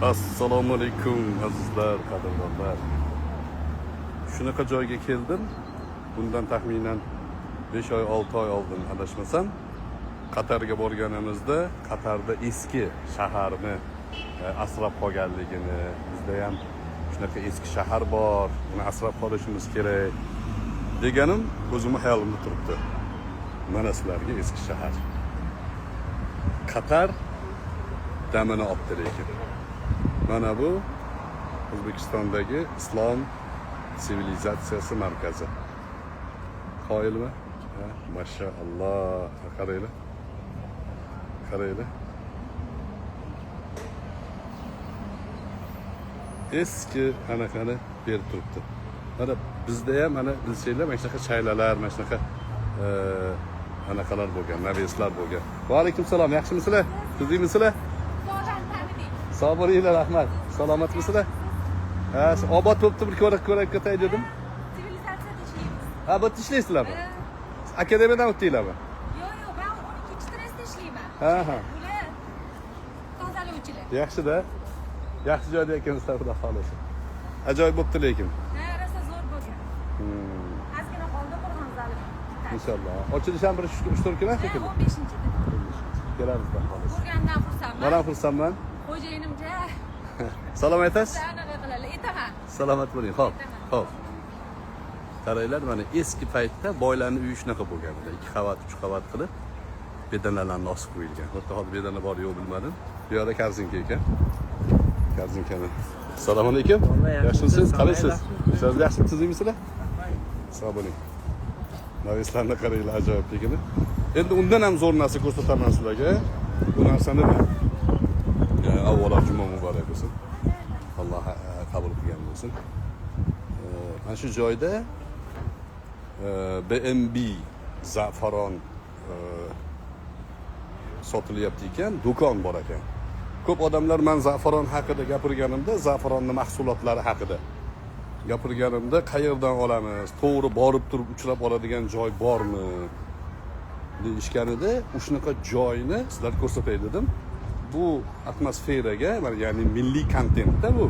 Assalomu alaykum azizlar, qadrdonlar. Shunaqa joyga keldim. Bundan taxminan 5 oy, 6 oy oldin adashmasam, Qatarga borganimizda Qatarda eski shaharni asrab qolganligini, bizda ham shunaqa eski shahar bor, uni asrab qolishimiz kerak deganim o'zimni hayolimda turibdi. Mana sizlarga eski shahar. Qatar damini olibdi lekin. Mana bu O'zbekistondagi islom sivilizatsiyasi markazi. Qoyilmi? Mashaalloh. Qaranglar. Qaranglar. Eski anaqani berib turibdi. Mana bizda ham mana bilsanglar, mana shunaqa chaylalar, mana shunaqa anaqalar bo'lgan, naveslar bo'lgan. Va alaykum salom, yaxshimisizlar? Sizingmisizlar? Sog' bo'linglar, rahmat. Salomatmisizlar? Ha, obod bo'libdi, bir ko'rak ketay dedim. Sivilizatsiyada ishlaymiz. Ha, bu ishlaysizlarmi? Akademiyadan o'tdinglarmi? Yo'q, men 12-stressda ishlayman. Ha. Ular tozalovchilar. Yaxshi-da. Yaxshi joyda ekansizlar, xudo xolasa. Ajoyib bo'libdi lekin. Ha, rosa zo'r bo'lgan. Ozgina qoldi qurg'on zali. Inshaalloh. Ochilish ham bir 3-4 kun shekilli. 15-da. Kelamiz xudo xolasa. Ko'rgandan xursandman. Men ham xursandman. Xo'jayinimcha Salom aytasiz? anaqa qiladi, aytaman. Salomat bo'ling. Xo'p. Xo'p. Qaranglar, mana eski paytda boylarning uyi shunaqa bo'lgan edi. 2 qavat, 3 qavat qilib bedanalarni osib qo'yilgan. Hatto hozir bedana bor yo'q bilmadim. Bu yerda korzinka ekan. Korzinkani. Assalomu alaykum. Yaxshimisiz? Qalaysiz? Ishlaringiz yaxshimi? Sizingmisizlar? Sog' bo'ling. Naveslarni qaranglar, ajoyibligini. Endi undan ham zo'r narsa ko'rsataman sizlarga. Bu narsani avvalo juma muborak bo'lsin. Alloh qabul qilgan bo'lsin. Mana shu joyda BNB za'faron sotilyapti ekan, do'kon bor ekan. Ko'p odamlar men za'faron haqida gapirganimda, za'faronning mahsulotlari haqida gapirganimda, qayerdan olamiz, to'g'ri borib turib uchrab oladigan joy bormi deyishganida, shunaqa joyni sizlarga ko'rsatay dedim. Bu atmosferaga, ya'ni milliy kontentda bu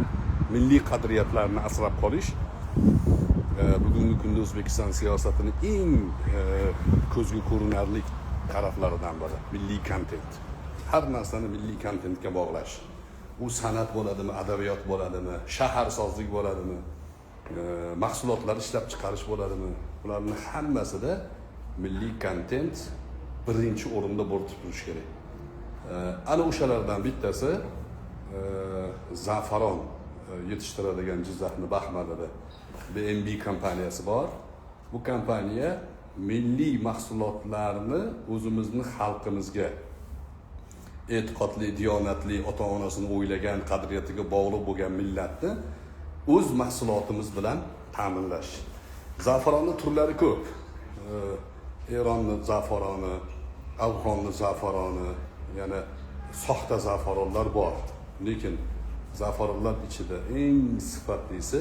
milliy qadriyatlarni asrab qolish bugungi kunda O'zbekiston siyosatining eng ko'zga ko'rinarli taraflaridan biri milliy kontent. Har narsani milliy kontentga bog'lash. U san'at bo'ladimi, adabiyot bo'ladimi, shaharsozlik bo'ladimi, mahsulotlar ishlab chiqarish bo'ladimi, ularning hammasida milliy kontent birinchi o'rinda bo'lib turishi kerak. Ana o'shalardan bittasi za'faron yetishtiradigan Jizzaxning Baxmalida BNB kompaniyasi bor. Bu kompaniya milliy mahsulotlarni o'zimizning xalqimizga e'tiqodli, diyonatli, ota-onasini o'ylagan, qadriyatiga bog'liq bo'lgan millatni o'z mahsulotimiz bilan ta'minlash. Za'faronning turlari ko'p. Eronning za'faroni, Afg'onning za'faroni, yana soxta za'faronlar bor. Lekin za'faronlar ichida eng sifatlisi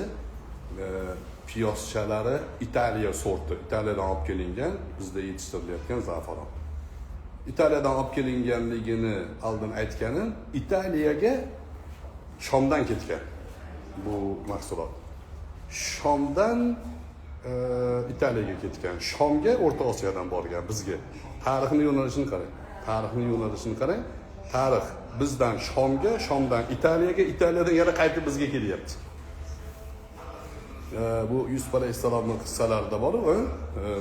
piyozchalari Italiya sorti, Italiyadan olib kelingan, bizda yetishtirilayotgan za'faron. Italiyadan olib kelinganligini oldin aytganim, Italiyaga Shomdan ketgan bu mahsulot. Shomdan Italiyaga ketgan. Shomga O'rta Osiyodan borgan bizga. Tarixning yo'nalishini qarang. Tarix bizdan Shomga, Shomdan Italiyaga, Italiyadan yana qaytib bizga kelyapti. Bu Yusuf alayhissalomning qissalarida bor-ku,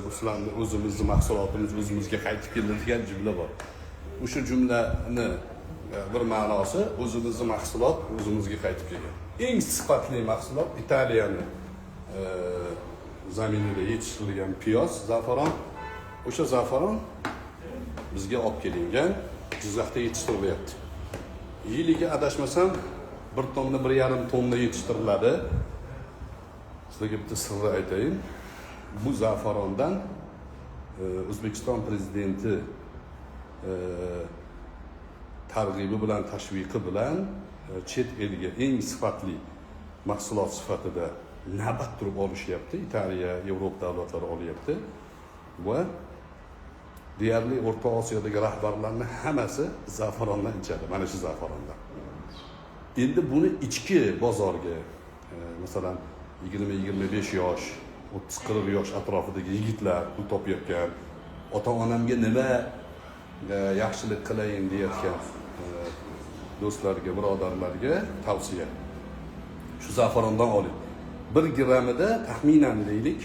bu sizlarning o'zimizning mahsulotimiz o'zimizga qaytib keldi degan jumla bor. O'sha jumlani bir ma'nosi o'zimizning mahsulot o'zimizga qaytib kelgan. Eng sifatli mahsulot Italiyaning zaminida yetishtirilgan piyoz, za'faron. O'sha za'faron bizga olib kelingan, Jizzaxda yetishtirilyapti. Yiliga adashmasam 1 tonna, 1,5 tonna yetishtiriladi. Sizlarga bitta sirni aytayin. Bu za'farondan O'zbekiston prezidenti targ'ibi bilan, tashviqi bilan chet elga eng sifatli mahsulot sifatida navbat turib olishyapti. Italiya, Yevropa davlatlari olyapti. Va deyarli O'rta Osiyodagi rahbarlarning hammasi za'farondan ichadi. Mana shu za'farondan. Endi buni ichki bozorga, masalan 20-25 yosh, 30-40 yosh atrofidagi yigitlar pul topayotgan, ota-onamga nima yaxshilik qilayin deyotgan do'stlarga, birodarlarga tavsiya. Shu zafarondan oling. 1 grammida taxminan deylik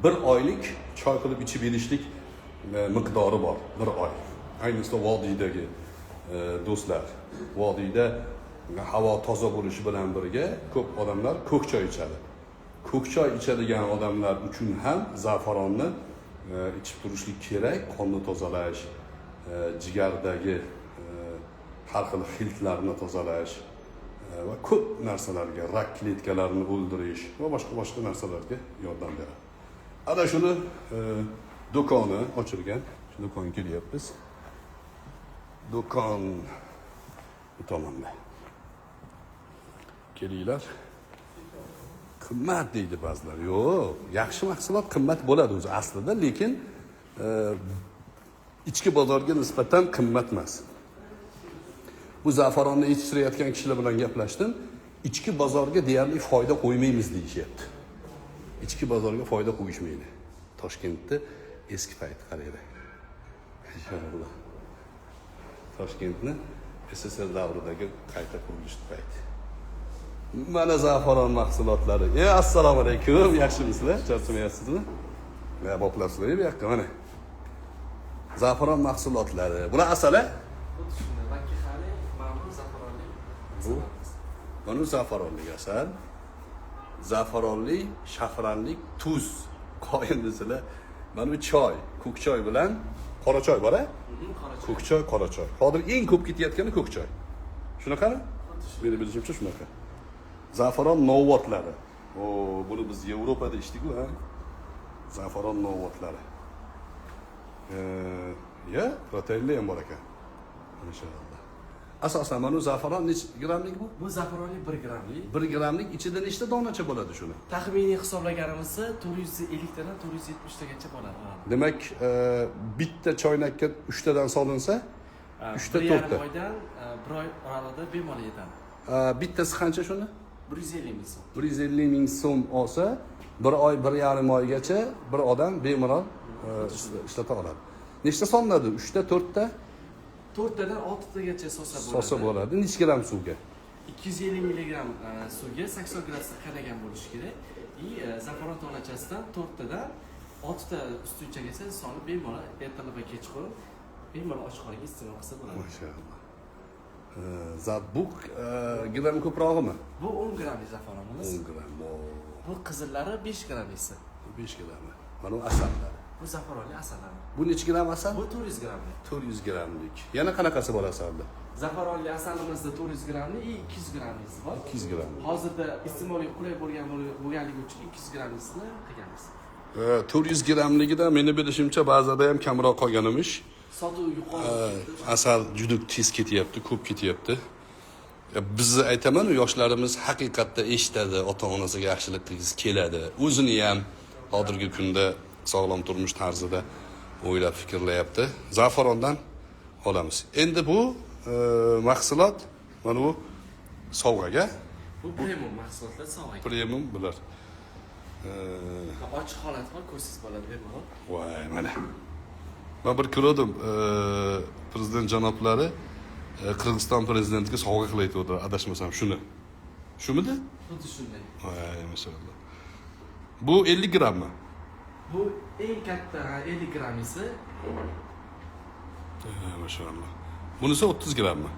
1 oylik choy qilib ichib berishlik miqdori bor, 1 oy. Ayniqsa vodiydagi do'stlar, vodiyda havo toza bo'lishi bilan birga ko'p odamlar ko'k choy ichadi. Ko'k choy ichadigan odamlar uchun ham zafaronni ichib turishlik kerak, qonni tozalash, jigardagi har xil xiltlarni tozalash va ko'p narsalarga, rak kletkalarini o'ldirish va boshqa narsalarga yordam beradi. Ana shuni do'koni ochilgan, shu do'konga kelyapmiz. Do'kon bu tomonda. Kelinglar. Qimmat deydi ba'zilar. Yo'q, yaxshi mahsulot qimmat bo'ladi o'zi aslida, lekin ichki bozorga nisbatan qimmat emas. Bu zafaronni yetishtirayotgan kishilar bilan gaplashdim. Ichki bozorga deyarli foyda qo'ymaymiz deyishyapti. Ichki bozorga foyda qo'yishmaydi. Toshkentda eski payt qaraydi. Inshaalloh. Toshkentni SSR davridagi qayta qurilish payti. Mana zafaron mahsulotlari. Assalomu alaykum. Yaxshimisizlar? Charchamayapsizmi? Va boplasizlar bu yoqqa mana. Zafaron mahsulotlari. Bular asala? Bu mana zafaronlik asal. Zafaronlik, shafranlik, tuz. Qo'yin desizlar. Mana bu choy, ko'k choy bilan qora choy bor-a? Ko'k choy, qora choy. Hozir eng ko'p ketayotgani ko'k choy. Shunaqami? Meni bilishimcha shunaqa. Zafaron novotlari. Buni biz Yevropada ichdik-ku, ha? Zafaron novotlari. Proteinli ham bor ekan. Inshaalloh. Asosan mana zafaron necha grammlik bu? Bu zafaronli 1 grammlik. 1 grammlik ichida nechta donacha bo'ladi shuni? Taxminiy hisoblaganimizda 450 tadan 470 tagacha bo'ladi. Demak, bitta choynakka 3 tadan solinsa, 3 ta 4 ta. 1,5 oydan 1 oy oralig'ida bemalol yetadi. Bittasi qancha shuni? 150 ming so'm. 150 ming so'm olsa, 1 oy, 1,5 oygacha bir odam bemalol ishlata oladi. Nechta solinadi? 3 ta, 4 ta? 4 tadan 6 tagacha sosa bo'ladi. Necha gramm suvga? 250 mg suvga 80 gradusda qaynagan bo'lishi kerak. Zafaron donachasidan 4 tadan 6 ta ustunchagacha solib bemalol ertalab va kechqurun bemalol ochiq holga iste'mol qilsa bo'ladi. Mashallah. Zabuk gramm ko'prog'imi? Bu 10 grammli zafaronimiz. 10 gramm. Bu qizillari 5 grammlisi. 5 gramm. Mana bu asallar. Bu zafaronli asallar. Bu necha gramm asal? Bu 400 grammlik. 400 grammlik. Yana qanaqasi bor asalda? Zafaronli asalimizda 400 grammli, 200 grammlisi bor. 200 gramm. Hozirda iste'molga qulay bo'lganligi uchun 200 grammlisini qilganmiz. 400 grammligida meni bilishimcha ba'zida ham kamroq qolgan emish. Sotuv yuqori. Asal juda tez ketyapti, ko'p ketyapti. Bizni aytaman, yoshlarimiz haqiqatda eshitadi, ota-onasiga yaxshilik qilgisi keladi. O'zini ham hozirgi kunda sog'lom turmush tarzida o'ylab fikrlayapti. Zafarondan olamiz. Endi bu mahsulot mana bu sovg'aga. Bu premium mahsulotlar sovg'aga. Premium bular. Ochiq holat bor, ko'rsiz bo'ladi bemalol. Voy, mana. Men bir ko'rdim, prezident janoblari Qirg'iziston prezidentiga sovg'a qilayotdi, adashmasam shuni. Shumidi? Xuddi shunday. Voy, masallan. Bu 50 grammmi? Bu eng katta 50 grammisi. Maşallah. Bunisi 30 grammmi?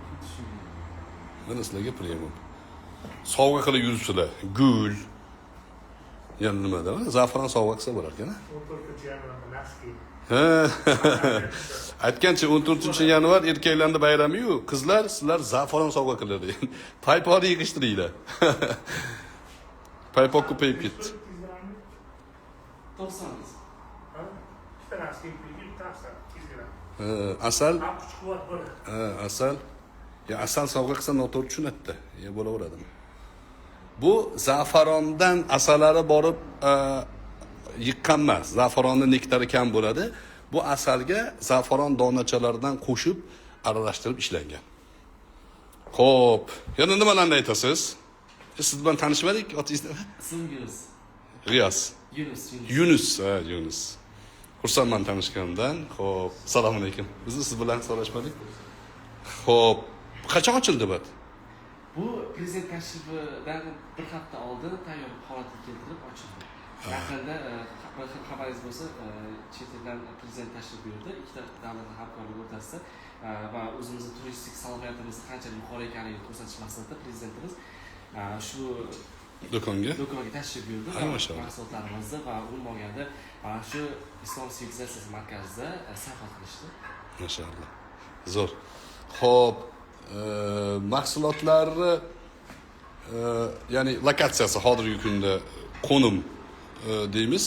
Mana sizlarga premium. Sovg'a qilib yuribsizlar. Gul. Yana nimada? Zafaron sovg'a qilsa bo'lar ekan-a? Aytgancha 14-yanvar erkaklarning bayrami-yu, qizlar sizlar zafaron sovg'a qiladi. Payponi yig'ishtiringlar. Paypok ko'payib ketdi. 90 ming. Asal. Asal. Ya asal sovg'a qilsa noto'g'ri tushunadi-da. Bo'laveradimi? Bu zafarondan asalari borib yiqqan emas. Zafaronni nektari kam bo'ladi. Bu asalga zafaron donachalaridan qo'shib aralashtirib ishlangan. Xo'p, yana nimalarni aytasiz? Siz bilan tanishmadik, otingiz nima? Ismim Yunus. G'iyos. Yunus. Yunus. Xursandman tanishganimdan. Xo'p, assalomu alaykum. Biz siz bilan so'rashmadik. Xo'p, qachon ochildi bu? Bu prezident tashrifidan bir hafta oldin tayyor holatga keltirib ochildi. Yaqinda xabaringiz bo'lsa, chet eldan prezident tashrif buyurdi. Ikkita davlat hamkorligi o'rtasida va o'zimizning turistik salohiyatimiz qanchalik yuqori ekanligini ko'rsatish maqsadida prezidentimiz shu Do'konga tashrif buyurdi va mahsulotlarimizni va umuman olganda shu Islom sivilizatsiyasi markazida sayohat qilishdi. Mashallah. Zo'r. Xo'p, mahsulotlarni ya'ni lokatsiyasi hozirgi kunda qo'nim deymiz.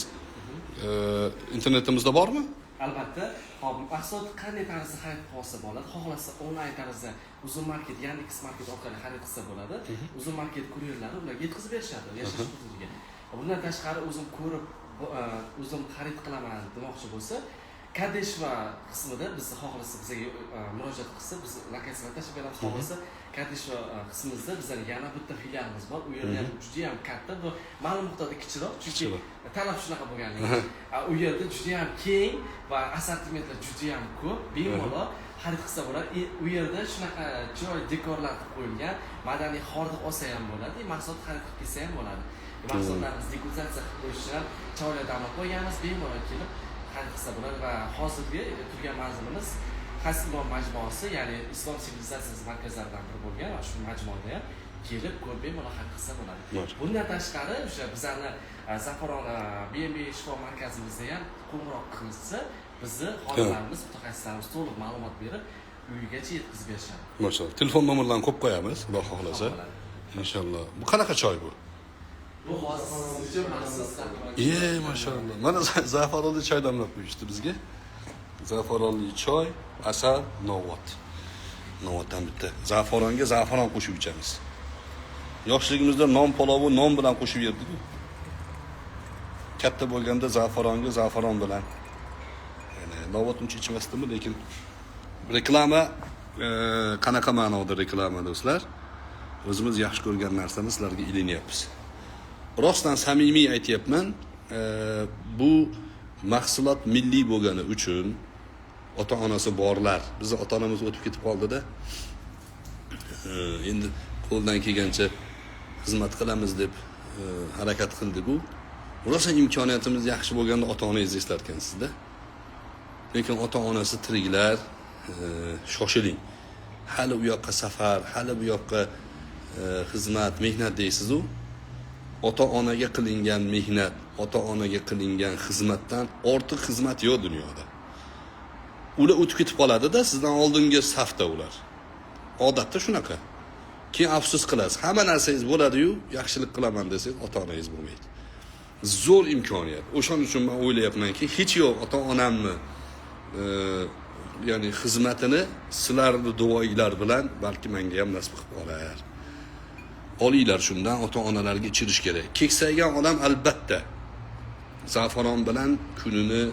Internetimizda bormi? Albatta, hop mahsulot qanday tarzda xarid qilsa bo'ladi. Xohlasa onlayn tarzda Uzum Market, Yandex Market orqali xarid qilsa bo'ladi. Uzum Market kuryerlari ularga yetkazib berishadi yashash hududiga. Bundan tashqari o'zim ko'rib, o'zim xarid qilaman demoqchi bo'lsa, Kadeshva qismida biz xohlasa bizga murojaat qilsa, biz lokatsiyaga tashlab beramiz. Xohlasa Kadeshva qismimizda bizning yana bitta filialimiz bor. U yerda ham juda ham katta, bu ma'lum miqdorda kichikroq, chunki talab shunaqa bo'lganligi. U yerda juda ham keng va assortimentlar juda ham ko'p. Bemalol xarid qilsa bo'ladi. U yerda shunaqa joy dekorlar qilib qo'yilgan, madaniy hordiq olsa ham bo'ladi, mahsulot xarid qilib kelsa ham bo'ladi. Mahsulotlarimizni degustatsiya qilib qo'yish uchun choylardan olib qo'yganmiz, bemalol kelib xarid qilsa bo'ladi va hozirgi turgan manzilimiz Hasibon majmuasi, ya'ni Islom sivilizatsiyasi markazlaridan biri bo'lgan va shu majmuada ham kelib ko'rib bemalol xarid qilsa bo'ladi. Bundan tashqari o'sha bizlarni Zafaron BMB shifo markazimizda ham qo'ng'iroq qilsa, bizni xodimlarimiz, mutaxassislarimiz to'liq ma'lumot berib, uyigacha yetkazib berishadi. Mashallah. Telefon nomerlarini qo'yib qo'yamiz, Xudo xohlasa. Inshaalloh. Bu qanaqa choy bu? Bu hozir maxsus. Mashallah. Mana zafaronli choy damlab qo'yishdi bizga. Zafaronli choy, asal, novot. Novotdan bitta. Zafaronga zafaron qo'shib ichamiz. Yoshligimizda non palovi non bilan qo'shib yerdik-ku. Katta bo'lganda zafaronga zafaron bilan. Ya'ni novot uncha ichmasdimmi, lekin reklama qanaqa ma'noda reklama do'stlar? O'zimiz yaxshi ko'rgan narsani sizlarga ilinyapmiz. Rostdan samimiy aytayapman, bu mahsulot milliy bo'lgani uchun ota-onasi borlar, bizni ota-onamiz o'tib ketib qoldi-da. Endi qo'ldan kelgancha xizmat qilamiz deb harakat qildik-ku. Rostdan imkoniyatimiz yaxshi bo'lganda ota-onangizni eslatgansizda. Lekin ota-onasi tiriklar, shoshiling. Hali u yoqqa safar, hali bu yoqqa xizmat, mehnat deysiz-ku. Ota-onaga qilingan mehnat, ota-onaga qilingan xizmatdan ortiq xizmat yo'q dunyoda. Ular o'tib ketib qoladi-da, sizdan oldingi safda ular. Odatda shunaqa. Keyin afsus qilasiz. Hamma narsangiz bo'ladi-yu, yaxshilik qilaman desangiz, ota-onangiz bo'lmaydi. Zo'r imkoniyat. O'shaning uchun men o'ylayapmanki, hech yo'q ota-onamni ya'ni xizmatini sizlarning duoinglar bilan balki menga ham nasib qilib qolar. Olinglar shundan, ota-onalarga ichirish kerak. Keksaygan odam albatta zafaron bilan kunini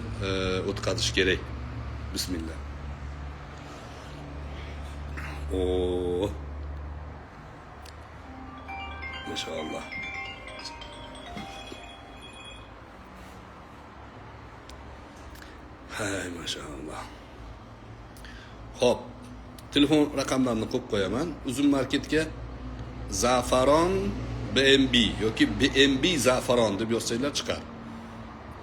o'tkazish kerak. Bismillah. Maşallah. Hay maşallah. Hop. Telefon raqamlarini qo'yib qo'yaman. Uzum Marketga Zafaron BMB yoki BMB Zafaron deb yozsanglar chiqar.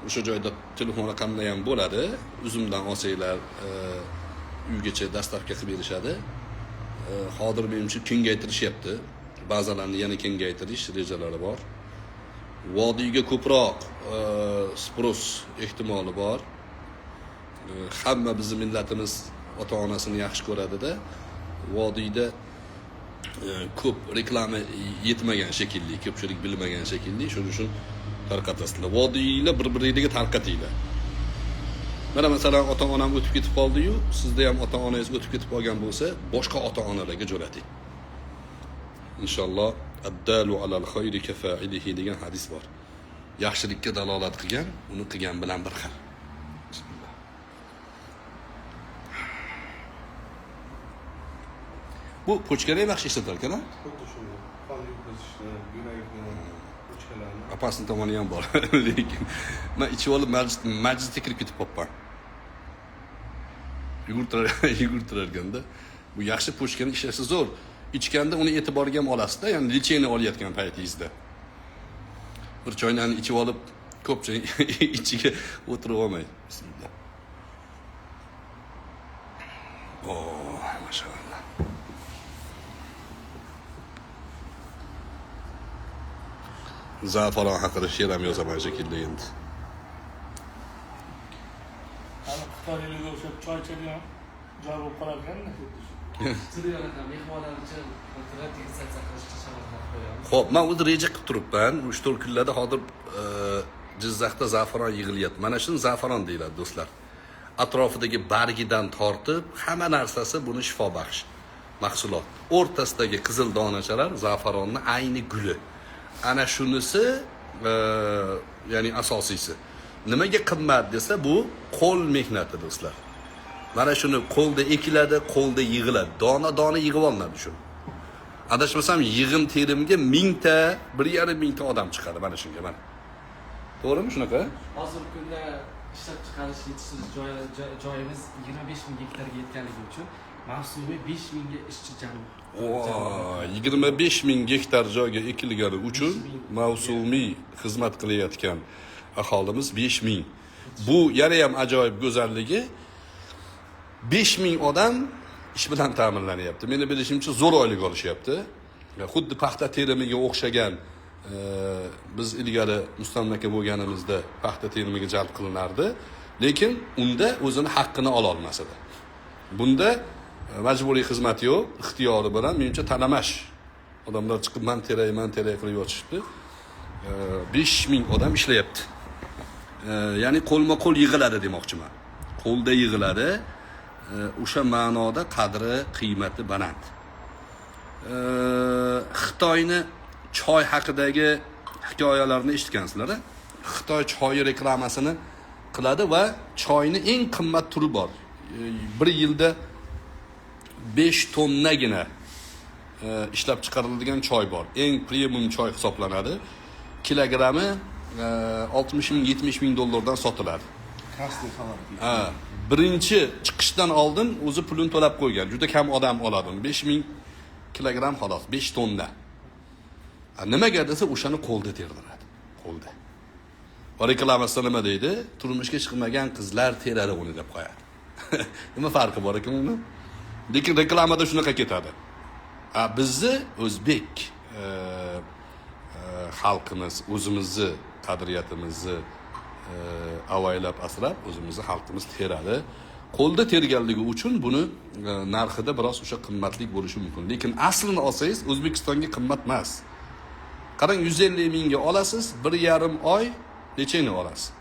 O'sha joyda telefon raqamlari ham bo'ladi. Uzumdan olsanglar uygacha dastavka qilib berishadi. Hozir menimcha kengaytirishyapti. Ba'zilarni yana kengaytirish rejalari bor. Vodiyga ko'proq spros ehtimoli bor. Hamma bizning millatimiz ota-onasini yaxshi ko'radi-da. Vodiyda ko'p reklama yetmagan shekilli, ko'pchilik bilmagan shekilli, shuning uchun tarqatasizlar. Vodiylar bir-biringizga tarqatinglar. Mana masalan ota-onam o'tib ketib qoldi-yu, sizda ham ota-onangiz o'tib ketib qolgan bo'lsa, boshqa ota-onalarga jo'nating. Inshaalloh addalu alal khayri kafa'ilihi degan hadis bor. Yaxshilikka dalolat qilgan, uni qilgan bilan bir xil. Bu pochkada ham yaxshi ishlatar ekan, a? Xuddi shunday. Qon yukazishni, yurakni, pochkalarni. Apasini tomoni ham bor. Lekin men ichib olib majlisga kirib ketib qolibman. Yugurtirarganda bu yaxshi pochkani ishlashi zo'r. Ichganda uni e'tiboriga ham olasizda, ya'ni lecheni olayotgan paytingizda. Bir choynakni ichib olib, ko'pchilik ichiga o'tirib olmay. Bismillah. Oh, mashallah. Zafaron haqida she'r ham yozaman shekilli endi. Hali Xitoylik o'xshab choy ichadigan joy bo'lib qolarkan-da. Studiyalarda mehmonlar uchun degustatsiya qilishga sharoitlar qo'yamiz. Xo'p, men o'zi reja qilib turibman. 3-4 kunlarda hozir Jizzaxda zafaron yig'ilyapti. Mana shuni zafaron deyiladi, do'stlar. Atrofidagi bargidan tortib, hamma narsasi buni shifobaxsh mahsulot. O'rtasidagi qizil donachalar zafaronni ayni guli. Ana shunisi ya'ni asosiysi. Nimaga qimmat desa, bu qo'l mehnati, do'stlar. Mana shuni qo'lda ekiladi, qo'lda yig'iladi. Dona-dona yig'ib olinadi shu. Adashmasam yig'im terimga 1000 ta, 1,5 ta odam chiqadi mana shunga mana. To'g'rimi shunaqa? Hozirgi kunda ishlab chiqarish yetishtirish joyimiz 25 ming gektarga yetganligi uchun mavsumiy 5 mingga ishchi jalb. 25 ming gektar joyga ekilgani uchun mavsumiy xizmat qilayotgan aholimiz 5 ming. Bu yana ham ajoyib go'zalligi 5 ming odam ish bilan ta'minlanyapti. Meni bilishimcha zo'r oylik olishyapti. Xuddi paxta terimiga o'xshagan biz ilgari mustamlaka bo'lganimizda paxta terimiga jalb qilinardi, lekin unda o'zini haqqini ola olmas edi. Bunda majburiy xizmat yo'q, ixtiyori bilan menimcha talamash. Odamlar chiqib man teray qilib yotishibdi. 5 ming odam ishlayapti. Ya'ni qo'lma-qo'l yig'iladi demoqchiman. Qo'lda yig'iladi. O'sha ma'noda qadri, qiymati baland. Xitoyni choy haqidagi hikoyalarni eshitgansizlar-a? Xitoy choyi reklamasini qiladi va choyni eng qimmat turi bor. Bir yilda 5 tonnagina ishlab chiqariladigan choy bor. Eng premium choy hisoblanadi. Kilogrammi 60 ming, 70 ming dollardan sotiladi. Krasniy xabar. Birinchi chiqishdan oldin o'zi pulini to'lab qo'ygan. Juda kam odam oladi. 5 ming kilogram xolos, 5 tonna. Nimaga desa, o'shani qo'lda terdiradi. Qo'lda. Va reklamasida nima deydi? Turmushga chiqmagan qizlar teradi uni deb qo'yadi. Nima farqi bor ekan uni? Lekin reklamada shunaqa ketadi. Bizni o'zbek xalqimiz, o'zimizni qadriyatimizni avaylab asrab, o'zimizni xalqimiz teradi. Qo'lda terganligi uchun buni narxida biroz o'sha qimmatlik bo'lishi mumkin. Lekin aslini olsangiz, O'zbekistonga qimmat emas. Qarang, 150 mingga olasiz, 1,5 oy nechani olasiz?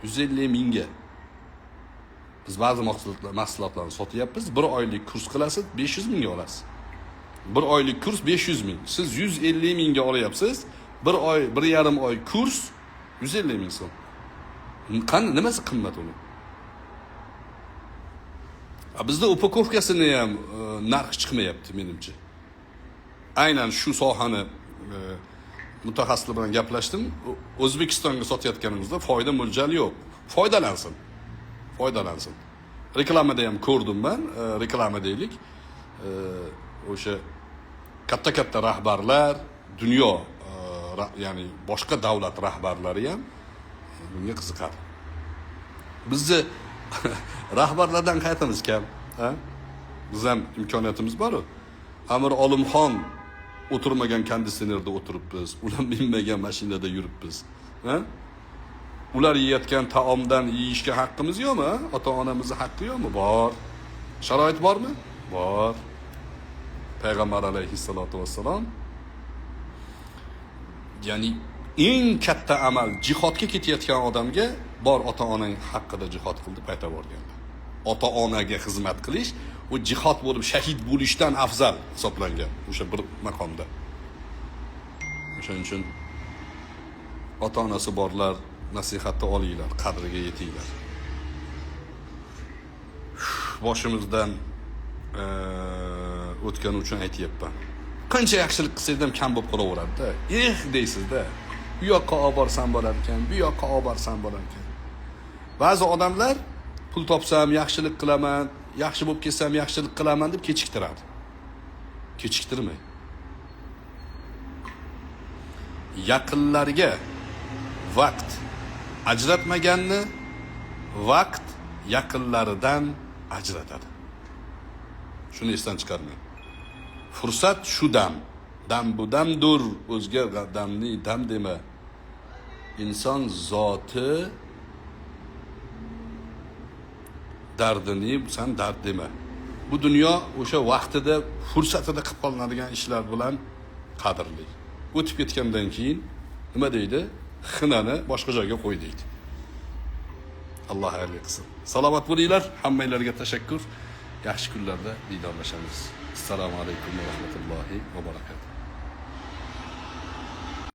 150 mingga. Biz ba'zi mahsulotlarni sotyapmiz, 1 oylik kurs qilasiz, 500 mingga olasiz. 1 oylik kurs 500 ming. Siz 150 mingga olyapsiz, 1 oy, 1,5 oy kurs 150 ming so'm. Qani nimasi qimmat uni? Bizda upakovkasini ham narxi chiqmayapti menimcha. Aynan shu sohani mutaxassislar bilan gaplashdim. O'zbekistonga sotayotganimizda foyda mo'ljali yo'q. Foydalansin. Reklamada ham ko'rdim men, reklama deylik. O'sha katta rahbarlar, dunyo, ya'ni boshqa davlat rahbarlari ham bunga qiziqadi. Bizni rahbarlardan qaytamiz kam, ha? Biz ham imkoniyatimiz bor-ku. Amir Olimxon o'tirmagan konditsionerda o'tiribmiz, ular minmagan mashinada yuribmiz, ha? Ular yeyotgan taomdan yeyishga haqqimiz yo'qmi? Ota-onamizning haqqi yo'qmi? Bor. Sharoit bormi? Bor. Payg'ambar alayhissalotu vassalom ya'ni eng katta amal jihodga ketayotgan odamga bor ota-onang haqqida jihod qildi aytib borganlar. Ota-onaga xizmat qilish u jihod bo'lib shahid bo'lishdan afzal hisoblangan o'sha bir maqomda. O'shaning uchun ota-onasi borlar nasihatni olinglar, qadriga yetinglar. o'tgani uchun aytyapman. Qancha yaxshilik qilsangiz ham kam bo'lib qolaveradi-da. Deysizda. Bu yoqqa olib borsam bo'lar ekan, bu yoqqa olib borsam bo'lar ekan. Ba'zi odamlar pul topsam yaxshilik qilaman, yaxshi bo'lib ketsam yaxshilik qilaman deb kechiktiradi. Kechiktirmang. Yaqinlarga vaqt ajratmaganni vaqt yaqinlaridan ajratadi. Shuni esdan chiqarmang. Fursat shu dam bu damdur, o'zga damni dam dema. Inson zoti dardini sen dard dema. Bu dunyo o'sha vaqtida, fursatida qilib qolinadigan ishlar bilan qadrli. O'tib ketgandan keyin nima deydi? Xinani boshqa joyga qo'y deydi. Alloh xayrli qilsin. Salomat bo'linglar. Hammanglarga tashakkur. Yaxshi kunlarda diydorlashamiz. Assalomu alaykum va rahmatullohi va barakatuh.